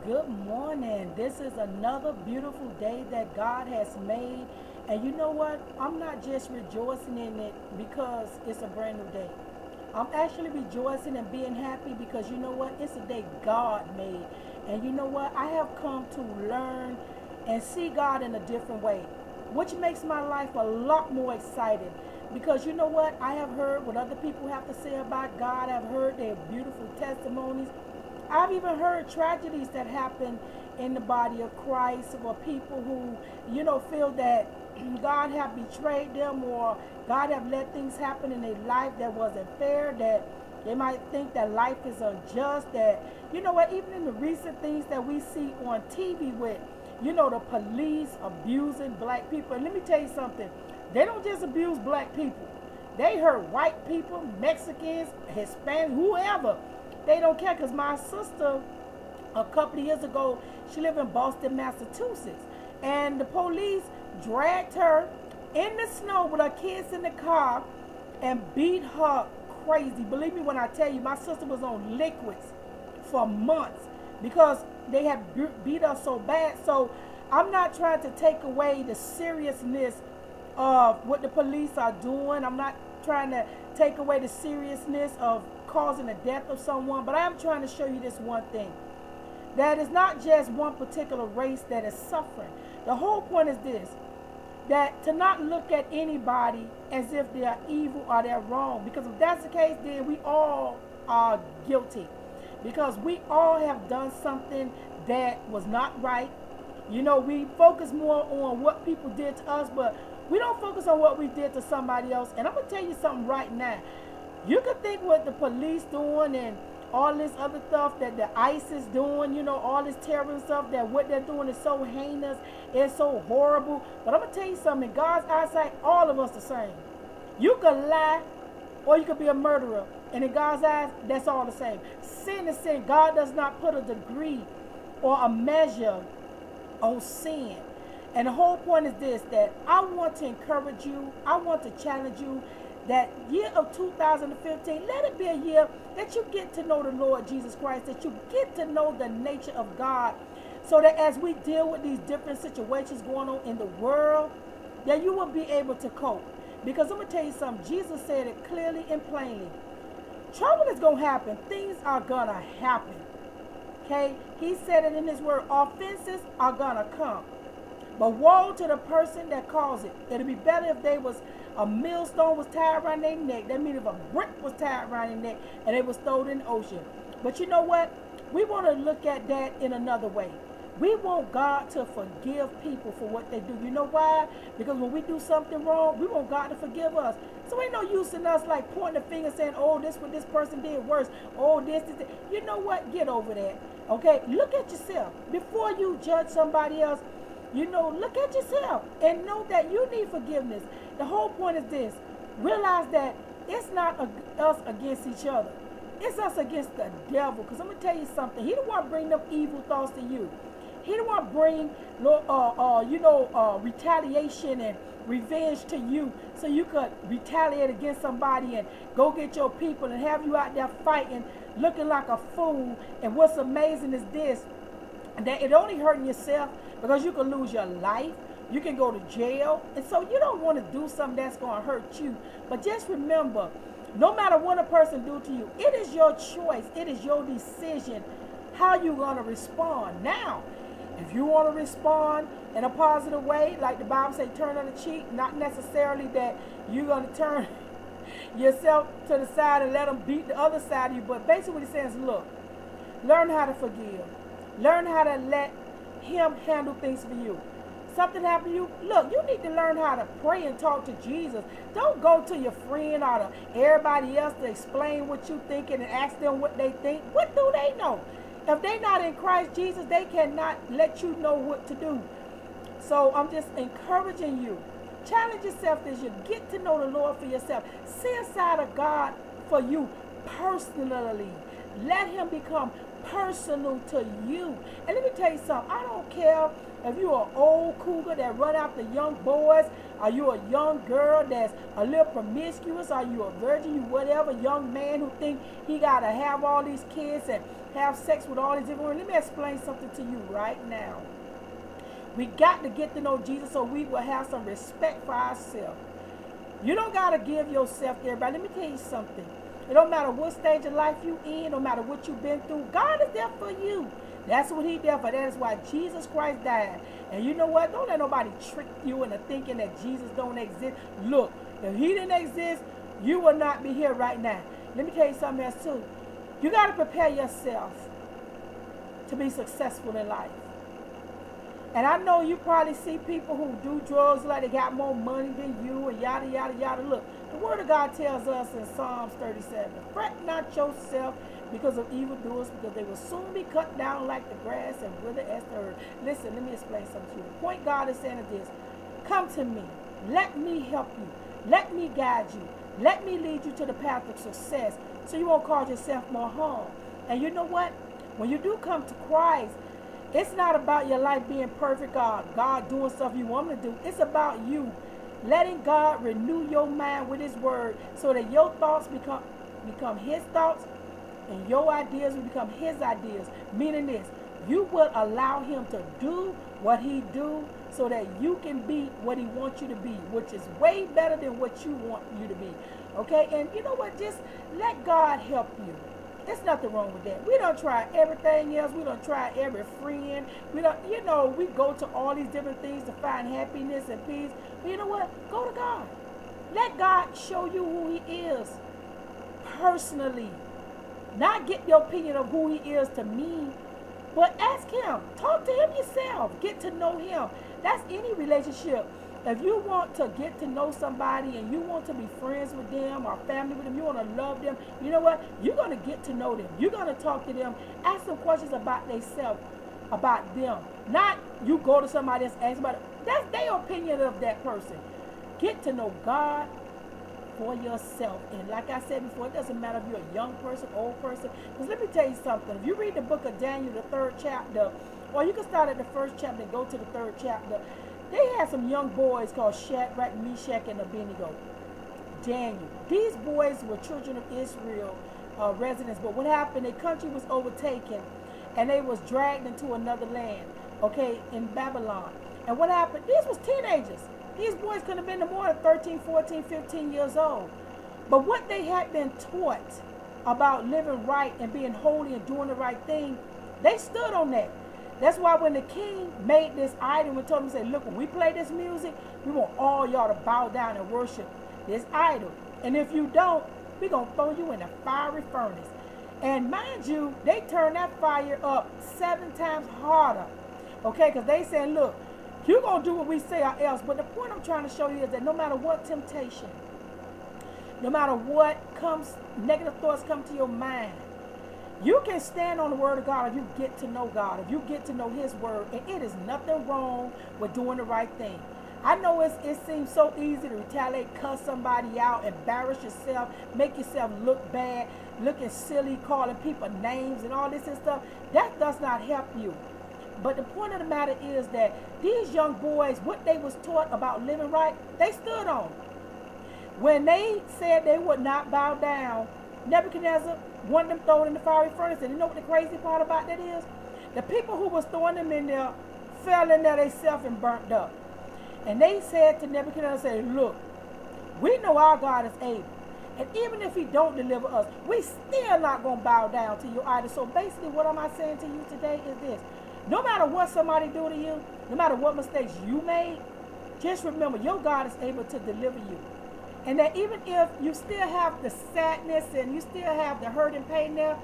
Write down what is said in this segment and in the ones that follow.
Good morning. This is another beautiful day that God has made. And you know what? I'm not just rejoicing in it because it's a brand new day. I'm actually rejoicing and being happy because you know what? It's a day God made. And you know what? I have come to learn and see God in a different way, which makes my life a lot more exciting. Because you know what? I have heard what other people have to say about God. I've heard their beautiful testimonies. I've even heard tragedies that happen in the body of Christ, or people who, feel that God have betrayed them, or God have let things happen in their life that wasn't fair, that they might think that life is unjust, that, you know what, even in the recent things that we see on TV with, the police abusing black people. And let me tell you something, they don't just abuse black people. They hurt white people, Mexicans, Hispanics, whoever. They don't care, because my sister, a couple of years ago, she lived in Boston, Massachusetts. And the police dragged her in the snow with her kids in the car and beat her crazy. Believe me when I tell you, my sister was on liquids for months because they had beat her so bad. So I'm not trying to take away the seriousness of what the police are doing. I'm not trying to take away the seriousness of causing the death of someone, but I am trying to show you this one thing, that it's not just one particular race that is suffering. The whole point is this, that to not look at anybody as if they are evil or they're wrong, because if that's the case, then we all are guilty, because we all have done something that was not right. We focus more on what people did to us, but we don't focus on what we did to somebody else. And I'm going to tell you something right now. You could think what the police doing and all this other stuff that the ICE is doing, all this terrorist stuff, that what they're doing is so heinous, it's so horrible. But I'm going to tell you something, in God's eyesight, all of us the same. You could lie or you could be a murderer. And in God's eyes, that's all the same. Sin is sin. God does not put a degree or a measure on sin. And the whole point is this, that I want to encourage you, I want to challenge you, that year of 2015, let it be a year that you get to know the Lord Jesus Christ, that you get to know the nature of God, so that as we deal with these different situations going on in the world, that you will be able to cope. Because I'm going to tell you something, Jesus said it clearly and plainly. Trouble is going to happen. Things are going to happen. Okay? He said it in his word. Offenses are going to come. But woe to the person that caused it. It'd be better if they was a millstone was tied around their neck. That means if a brick was tied around their neck and it was thrown in the ocean. But you know what? We want to look at that in another way. We want God to forgive people for what they do. You know why? Because when we do something wrong, we want God to forgive us. So ain't no use in us like pointing the finger saying, oh, this what this person did worse. Oh, this. You know what? Get over that. Okay? Look at yourself. Before you judge somebody else, look at yourself and know that you need forgiveness. The whole point is this. Realize that it's not us against each other. It's us against the devil. Because I'm going to tell you something. He don't want to bring them evil thoughts to you. He don't want to bring, retaliation and revenge to you so you could retaliate against somebody and go get your people and have you out there fighting, looking like a fool. And what's amazing is this, that it only hurting yourself, because you can lose your life, you can go to jail, and so you don't want to do something that's going to hurt you. But just remember, no matter what a person do to you, it is your choice, it is your decision how you're going to respond. Now, if you want to respond in a positive way, like the Bible says, turn on the cheek, not necessarily that you're going to turn yourself to the side and let them beat the other side of you, but basically what he says, look, learn how to forgive. Learn how to let him handle things for you. Something happened to you, look, you need to learn how to pray and talk to Jesus. Don't go to your friend or to everybody else to explain what you thinking and ask them what they think. What do they know? If they're not in Christ Jesus, they cannot let you know what to do. So I'm just encouraging you. Challenge yourself as you get to know the Lord for yourself. See aside of God for you personally. Let him become personal to you. And let me tell you something. I don't care if you're an old cougar that run after young boys, are you a young girl that's a little promiscuous, are you a virgin, you whatever, young man who think he got to have all these kids and have sex with all these different women. Let me explain something to you right now. We got to get to know Jesus so we will have some respect for ourselves. You don't got to give yourself to everybody. Let me tell you something. It don't matter what stage of life you in, no matter what you've been through, God is there for you. That's what he did for. That is why Jesus Christ died. And you know what? Don't let nobody trick you into thinking that Jesus don't exist. Look, if he didn't exist, you will not be here right now. Let me tell you something else too. You got to prepare yourself to be successful in life. And I know you probably see people who do drugs like they got more money than you and yada, yada, yada. Look, the word of God tells us in Psalms 37, fret not yourself because of evildoers, because they will soon be cut down like the grass and wither as the herb. Listen, let me explain something to you. The point God is saying is this: come to me. Let me help you. Let me guide you. Let me lead you to the path of success so you won't cause yourself more harm. And you know what? When you do come to Christ, it's not about your life being perfect, God doing stuff you want him to do. It's about you letting God renew your mind with his word so that your thoughts become his thoughts and your ideas will become his ideas. Meaning this, you will allow him to do what he do so that you can be what he wants you to be, which is way better than what you want you to be. Okay? And you know what? Just let God help you. There's nothing wrong with that. We don't try everything else. We don't try every friend. We don't, we go to all these different things to find happiness and peace. But you know what? Go to God. Let God show you who he is personally. Not get your opinion of who he is to me, but ask him. Talk to him yourself. Get to know him. That's any relationship. If you want to get to know somebody and you want to be friends with them or family with them, you want to love them, you know what? You're going to get to know them. You're going to talk to them. Ask them questions about themselves, about them. Not you go to somebody else, ask about it. That's their opinion of that person. Get to know God for yourself. And like I said before, it doesn't matter if you're a young person, old person. Because let me tell you something. If you read the book of Daniel, the 3rd chapter, or you can start at the 1st chapter and go to the 3rd chapter, they had some young boys called Shadrach, Meshach, and Abednego. Daniel. These boys were children of Israel residents. But what happened, their country was overtaken and they was dragged into another land, okay, in Babylon. And what happened, these was teenagers. These boys could have been no more than 13, 14, 15 years old. But what they had been taught about living right and being holy and doing the right thing, they stood on that. That's why when the king made this idol and told him, say, look, when we play this music, we want all y'all to bow down and worship this idol. And if you don't, we're going to throw you in a fiery furnace. And mind you, they turned that fire up 7 times harder. Okay, because they said, look, you're going to do what we say or else. But the point I'm trying to show you is that no matter what temptation, no matter what comes, negative thoughts come to your mind, you can stand on the word of God if you get to know God, if you get to know his word, and it is nothing wrong with doing the right thing. I know it seems so easy to retaliate, cuss somebody out, embarrass yourself, make yourself look bad, looking silly, calling people names and all this and stuff. That does not help you. But the point of the matter is that these young boys, what they was taught about living right, they stood on. When they said they would not bow down, Nebuchadnezzar wanted them thrown in the fiery furnace. And you know what the crazy part about that is? The people who was throwing them in there fell in there themselves and burnt up. And they said to Nebuchadnezzar, look, we know our God is able. And even if he don't deliver us, we still not going to bow down to your idol. So basically what am I saying to you today is this. No matter what somebody do to you, no matter what mistakes you made, just remember your God is able to deliver you. And that even if you still have the sadness and you still have the hurt and pain there,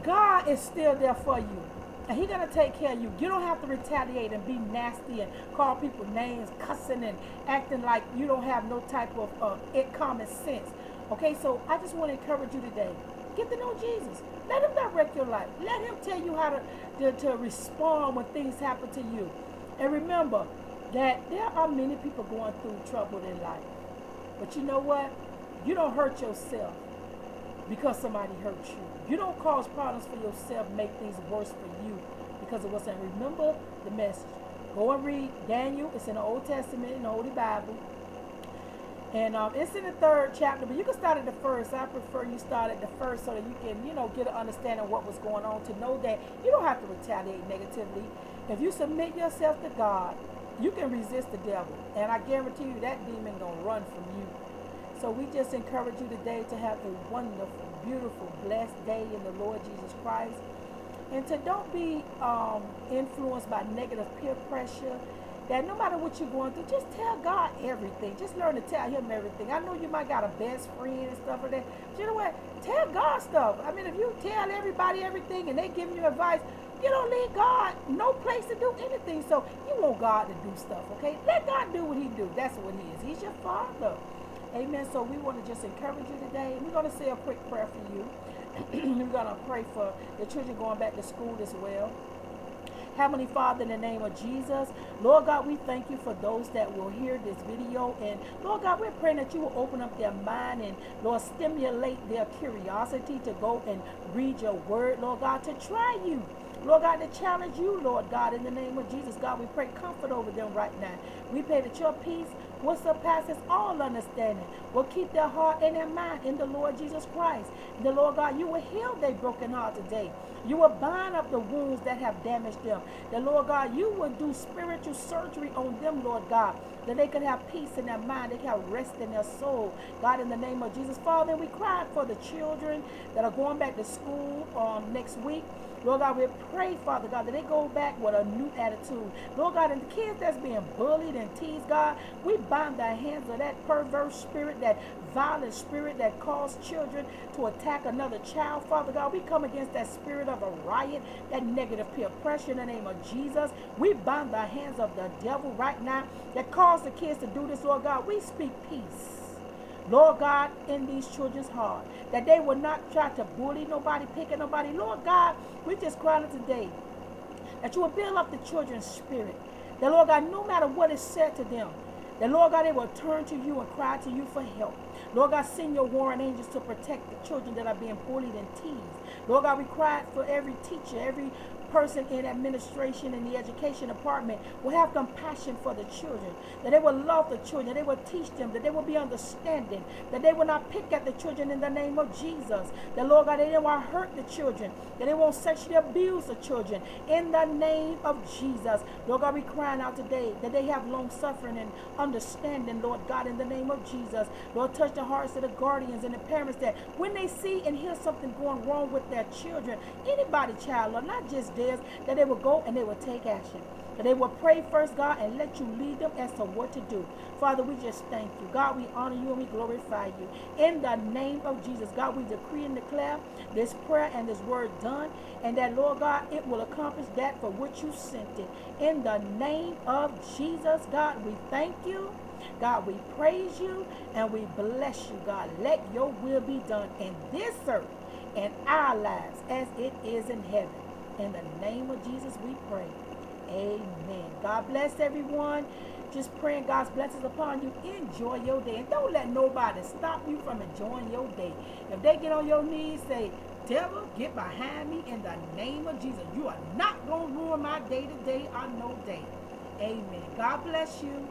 God is still there for you. And he's going to take care of you. You don't have to retaliate and be nasty and call people names, cussing and acting like you don't have no type of common sense. Okay, so I just want to encourage you today. Get to know Jesus. Let him direct your life. Let him tell you how to respond when things happen to you. And remember that there are many people going through trouble in life. But you know what? You don't hurt yourself because somebody hurt you. You don't cause problems for yourself, make things worse for you because of what's in. Remember the message. Go and read Daniel. It's in the Old Testament, in the Holy Bible. And it's in the third chapter, but you can start at the first. I prefer you start at the first so that you can, get an understanding of what was going on, to know that you don't have to retaliate negatively. If you submit yourself to God, you can resist the devil. And I guarantee you that demon going to run from you. So we just encourage you today to have a wonderful, beautiful, blessed day in the Lord Jesus Christ. And to don't be influenced by negative peer pressure. That no matter what you're going through, just tell God everything. Just learn to tell him everything. I know you might got a best friend and stuff like that. But you know what? Tell God stuff. I mean, if you tell everybody everything and they giving you advice, you don't leave God no place to do anything. So you want God to do stuff, okay? Let God do what he do. That's what he is. He's your father. Amen. So we want to just encourage you today. We're going to say a quick prayer for you. We're going to pray for the children going back to school as well. Heavenly Father, in the name of Jesus, Lord God, we thank you for those that will hear this video. And Lord God, we're praying that you will open up their mind and, Lord, stimulate their curiosity to go and read your word, Lord God, to try you. Lord God, to challenge you, Lord God, in the name of Jesus. God, we pray comfort over them right now. We pray that your peace, what surpasses all understanding, will keep their heart and their mind in the Lord Jesus Christ. The Lord God, you will heal their broken heart today. You will bind up the wounds that have damaged them. The Lord God, you will do spiritual surgery on them, Lord God, that they can have peace in their mind, they can have rest in their soul. God, in the name of Jesus, Father, we cry for the children that are going back to school next week. Lord God, we pray, Father God, that they go back with a new attitude. Lord God, and the kids that's being bullied and teased, God, we bind the hands of that perverse spirit, that violent spirit that caused children to attack another child. Father God, we come against that spirit of a riot, that negative peer pressure in the name of Jesus. We bind the hands of the devil right now that caused the kids to do this, Lord God. We speak peace, Lord God, in these children's heart, that they will not try to bully nobody, pick at nobody. Lord God, we just cry out today that you will build up the children's spirit. That, Lord God, no matter what is said to them, that, Lord God, they will turn to you and cry to you for help. Lord God, send your warring angels to protect the children that are being bullied and teased. Lord God, we cry for every teacher, every person in administration in the education department will have compassion for the children, that they will love the children, that they will teach them, that they will be understanding, that they will not pick at the children in the name of Jesus. That, Lord God, they don't want to hurt the children, that they won't sexually abuse the children in the name of Jesus. Lord God, we crying out today that they have long suffering and understanding, Lord God, in the name of Jesus. Lord, touch the hearts of the guardians and the parents, that when they see and hear something going wrong with their children, anybody child, Lord, not just theirs, that they will go and they will take action. That they will pray first, God, and let you lead them as to what to do. Father, we just thank you. God, we honor you and we glorify you. In the name of Jesus, God, we decree and declare this prayer and this word done, and that, Lord God, it will accomplish that for which you sent it. In the name of Jesus, God, we thank you. God, we praise you and we bless you, God. Let your will be done in this earth and our lives as it is in heaven. In the name of Jesus, we pray. Amen. God bless everyone. Just praying God's blessings upon you. Enjoy your day. And don't let nobody stop you from enjoying your day. If they get on your knees, say, devil, get behind me in the name of Jesus. You are not going to ruin my day today or no day. Amen. God bless you.